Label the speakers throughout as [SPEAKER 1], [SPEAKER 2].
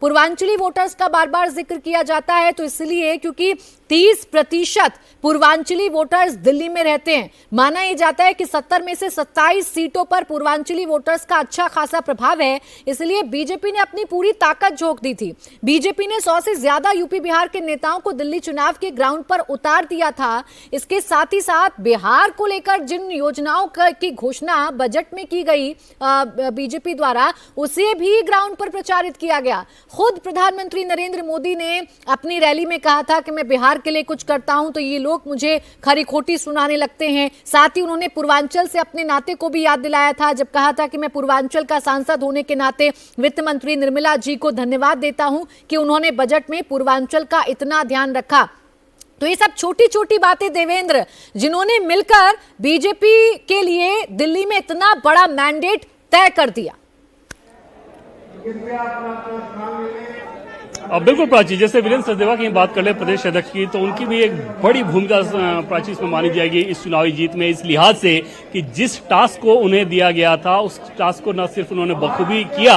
[SPEAKER 1] Purvanchali voters का बार बार जिक्र किया जाता है तो इसलिए क्योंकि 30% पूर्वांचली वोटर्स दिल्ली में रहते हैं। माना यह जाता है कि 70 में से 27 सीटों पर पूर्वांचली वोटर्स का अच्छा खासा प्रभाव है, इसलिए बीजेपी ने अपनी पूरी ताकत झोंक दी थी। बीजेपी ने 100 से ज्यादा यूपी बिहार के नेताओं को दिल्ली चुनाव के ग्राउंड पर उतार दिया था। इसके साथ ही साथ बिहार को लेकर जिन योजनाओं की घोषणा बजट में की गई बीजेपी द्वारा, उसे भी ग्राउंड पर प्रचारित किया गया। खुद प्रधानमंत्री नरेंद्र मोदी ने अपनी रैली में कहा था कि मैं बिहार के लिए कुछ करता हूं तो ये लोग मुझे खरी खोटी सुनाने लगते हैं। साथ ही उन्होंने पूर्वांचल से अपने नाते को भी याद दिलाया था, जब कहा था कि मैं पूर्वांचल का सांसद होने के नाते वित्त मंत्री निर्मला जी को धन्यवाद देता हूं कि उन्होंने बजट में पूर्वांचल का इतना ध्यान रखा। तो ये सब छोटी छोटी बातें देवेंद्र, जिन्होंने मिलकर बीजेपी के लिए दिल्ली में इतना बड़ा मैंडेट तय कर दिया।
[SPEAKER 2] बिल्कुल प्राची, जैसे वीरेंद्र सचदेवा की बात कर ले प्रदेश अध्यक्ष की, तो उनकी भी एक बड़ी भूमिका प्राची इसमें मानी जाएगी इस चुनावी जीत में, इस लिहाज से कि जिस टास्क को उन्हें दिया गया था उस टास्क को न सिर्फ उन्होंने बखूबी किया,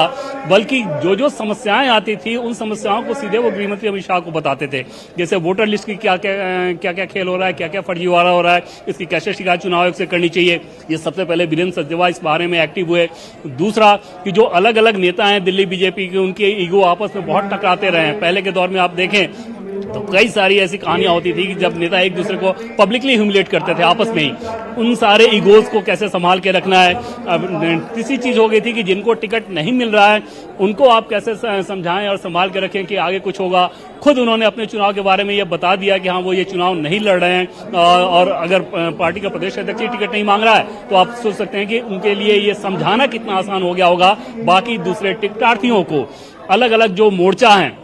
[SPEAKER 2] बल्कि जो जो समस्याएं आती थी उन समस्याओं को सीधे वो गृहमंत्री अमित शाह को बताते थे। जैसे वोटर लिस्ट की क्या क्या खेल हो रहा है, क्या क्या फर्जीवाड़ा हो रहा है, इसकी कैसे शिकायत चुनाव आयोग से करनी चाहिए, ये सबसे पहले वीरेंद्र सचदेवा इस बारे में एक्टिव हुए। दूसरा कि जो अलग अलग नेता हैं दिल्ली बीजेपी के, उनके ईगो आपस में बहुत टकराते रहे हैं। पहले के दौर में आप देखें तो कई सारी ऐसी कहानियां होती थी कि जब नेता एक दूसरे को पब्लिकली ह्यूमिलेट करते थे आपस में ही, उन सारे ईगोज को कैसे संभाल के रखना है। अब तीसरी चीज हो गई थी कि जिनको टिकट नहीं मिल रहा है उनको आप कैसे समझाएं और संभाल के रखें कि आगे कुछ होगा। खुद उन्होंने अपने चुनाव के बारे में ये बता दिया कि हाँ वो ये चुनाव नहीं लड़ रहे हैं, और अगर पार्टी का प्रदेश अध्यक्ष टिकट नहीं मांग रहा है तो आप सोच सकते हैं कि उनके लिए ये समझाना कितना आसान हो गया होगा बाकी दूसरे टिकटार्थियों को। अलग अलग जो मोर्चा हैं,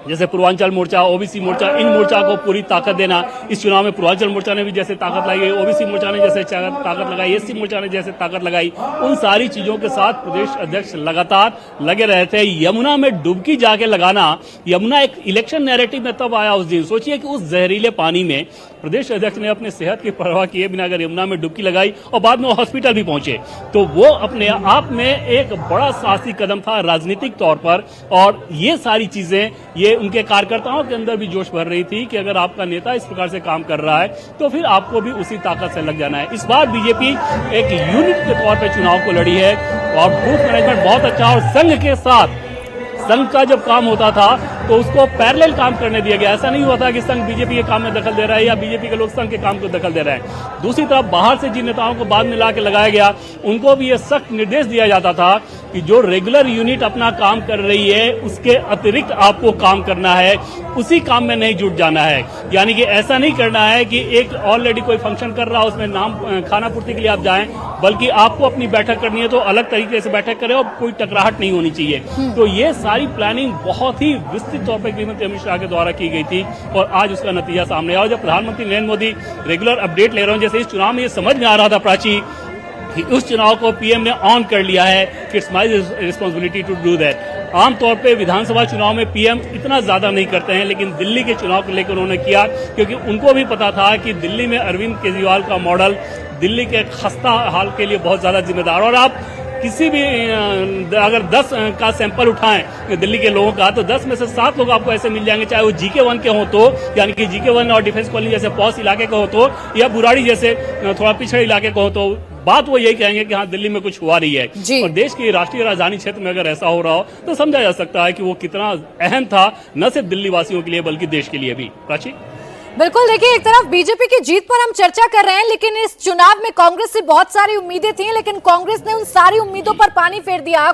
[SPEAKER 2] जैसे पूर्वांचल मोर्चा, ओबीसी मोर्चा, इन मोर्चा को पूरी ताकत देना। इस चुनाव में पूर्वांचल मोर्चा ने भी जैसे ताकत लगाई, ओबीसी मोर्चा ने जैसे ताकत लगाई, एससी मोर्चा ने जैसे ताकत लगाई, उन सारी चीजों के साथ प्रदेश अध्यक्ष लगातार लगे रहे थे। यमुना में डुबकी जाके लगाना, यमुना एक इलेक्शन नैरेटिव में तब आया उस दिन। सोचिए कि उस जहरीले पानी में प्रदेश अध्यक्ष ने अपने सेहत की परवाह किए बिना अगर यमुना में डुबकी लगाई और बाद में वो हॉस्पिटल भी पहुंचे, तो वो अपने आप में एक बड़ा साहसी कदम था राजनीतिक तौर पर। और ये सारी चीजें ये उनके कार्यकर्ताओं के अंदर भी जोश भर रही थी कि अगर आपका नेता इस प्रकार से काम कर रहा है तो फिर आपको भी उसी ताकत से लग जाना है। इस बार बीजेपी एक यूनिट के तौर पर चुनाव को लड़ी है और बूथ मैनेजमेंट बहुत अच्छा, और संघ के साथ, संघ का जब काम होता था तो उसको पैरेलल काम करने दिया गया। ऐसा नहीं हुआ था कि संघ बीजेपी के काम में दखल दे रहा है या बीजेपी के लोग संघ के काम को दखल दे रहे हैं। दूसरी तरफ बाहर से जिन नेताओं को बाद में ला के लगाया गया, उनको भी ये सख्त निर्देश दिया जाता था कि जो रेगुलर यूनिट अपना काम कर रही है उसके अतिरिक्त आपको काम करना है, उसी काम में नहीं जुट जाना है। यानी कि ऐसा नहीं करना है कि एक ऑलरेडी कोई फंक्शन कर रहा है उसमें नाम खाना पूर्ति के लिए आप जाएं, बल्कि आपको अपनी बैठक करनी है तो अलग तरीके से बैठक करें और कोई टकराहट नहीं होनी चाहिए। तो ये सारी प्लानिंग बहुत ही विस्तृत तौर पर गृहमंत्री अमित शाह के द्वारा की गई थी और आज उसका नतीजा सामने आया। और जब प्रधानमंत्री नरेंद्र मोदी रेगुलर अपडेट ले रहे हैं, जैसे इस चुनाव में ये समझ में आ रहा था प्राची कि उस चुनाव को पीएम ने ऑन कर लिया है, it's my responsibility to do that. आमतौर पे विधानसभा चुनाव में पीएम इतना ज्यादा नहीं करते हैं, लेकिन दिल्ली के चुनाव को लेकर उन्होंने किया, क्योंकि उनको भी पता था कि दिल्ली में अरविंद केजरीवाल का मॉडल दिल्ली के खस्ता हाल के लिए बहुत ज्यादा जिम्मेदार। और आप किसी भी अगर 10 का सैंपल उठाएं दिल्ली के लोगों का, तो 10 में से 7 लोग आपको ऐसे मिल जाएंगे, चाहे वो जीके 1 के हो तो, यानी कि जीके 1 और डिफेंस कॉलोनी जैसे पॉस इलाके के हो तो, या बुराड़ी जैसे थोड़ा पिछड़े इलाके का हो तो, बात वो यही कहेंगे कि हाँ दिल्ली में कुछ हुआ नहीं है। और देश की राष्ट्रीय राजधानी क्षेत्र में अगर ऐसा हो रहा हो तो समझा जा सकता है कि वो कितना अहम था, न सिर्फ दिल्ली वासियों के लिए बल्कि देश के लिए भी। प्राची,
[SPEAKER 1] बिल्कुल, देखिए एक तरफ बीजेपी की जीत पर हम चर्चा कर रहे हैं, लेकिन इस चुनाव में कांग्रेस से बहुत सारी उम्मीदें थी, लेकिन कांग्रेस ने उन सारी उम्मीदों पर पानी फेर दिया।